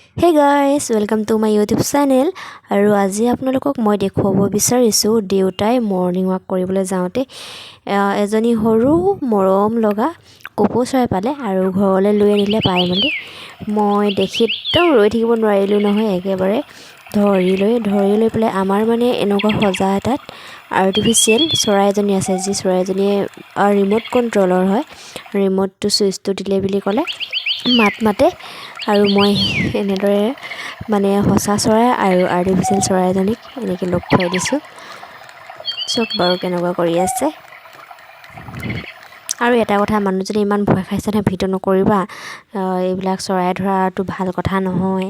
Hey guys, welcome to my YouTube channel. আৰু আজি আপোনালোকক মই দেখুৱাব বিচাৰিছো দেউতাই মৰ্নিং ৱাক কৰিবলৈ যাওঁতে এজনী সৰু মৰম লগা কপৌ চৰাই পালে আৰু ঘৰলৈ লৈ আনিলে পাই মেলি মই দেখি একদম ৰৈ থাকিব নোৱাৰিলো নহয় একেবাৰে ধৰি লৈ পেলাই আমাৰ মানে এনেকুৱা সজা এটাত আৰ্টিফিচিয়েল চৰাই এজনী আছে যি চৰাইজনীয়ে ৰিমোট কণ্ট্ৰলৰ হয় ৰিমোটটো চুইচটো দিলে বুলি ক'লে মাত মাতে আৰু মই এনেদৰে মানে সঁচা চৰাই আৰু আৰ্টিফিচিয়েল চৰাই এজনীক এনেকৈ লগ খুৱাই দিছোঁ চক বাৰু কেনেকুৱা কৰি আছে আৰু এটা কথা মানুহজনে ইমান ভয় খাইছে নহয় ভিডিঅ' নকৰিবা এইবিলাক চৰাই ধৰাটো ভাল কথা নহয়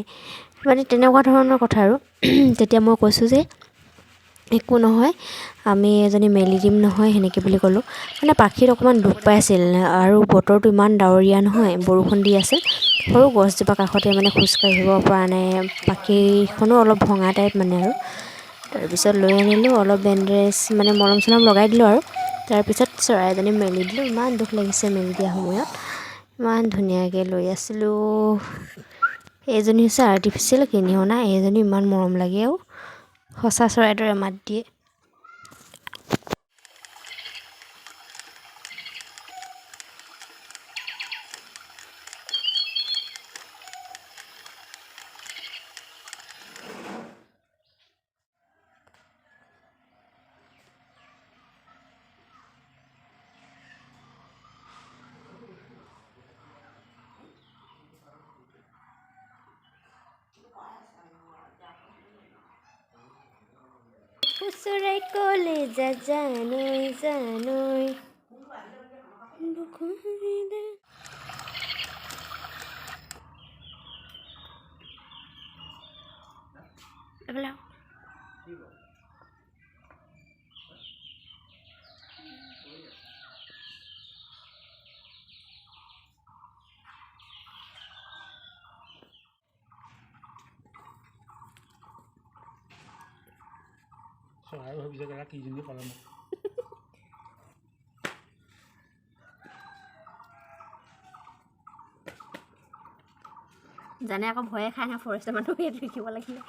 মানে তেনেকুৱা ধৰণৰ কথা আৰু তেতিয়া মই কৈছোঁ যে একো নহয় আমি এজনী মেলি দিম নহয় সেনেকৈ বুলি ক'লোঁ মানে পাখিত অকণমান দুখ পাইছিল আৰু বতৰটো ইমান ডাৱৰীয়া নহয় বৰষুণ দি আছিল সৰু গছজোপা কাষতে মানে খোজকাঢ়িব পৰা নাই পাখিখনো অলপ ভঙা টাইপ মানে আৰু তাৰপিছত লৈ আনিলোঁ অলপ বেণ্ডেজ মানে মলম চলম লগাই দিলোঁ আৰু তাৰপিছত চৰাইজনী মেলি দিলোঁ ইমান দুখ লাগিছে মেলি দিয়া সময়ত ইমান ধুনীয়াকৈ লৈ আছিলোঁ এইজনী হৈছে আৰ্টিফিচিয়েল কিনি অনা এইজনী ইমান মৰম লাগে আৰু সঁচা চৰাইৰ দৰে মাত দিয়ে চৰাই ক'লে জানৈ চৰাই ভাবিছে জেগা কি জনী পালে মোক জানে আকৌ ভয়ে খাই না ফৰেষ্টৰ মানুহ ইয়াত লিখিব লাগিলে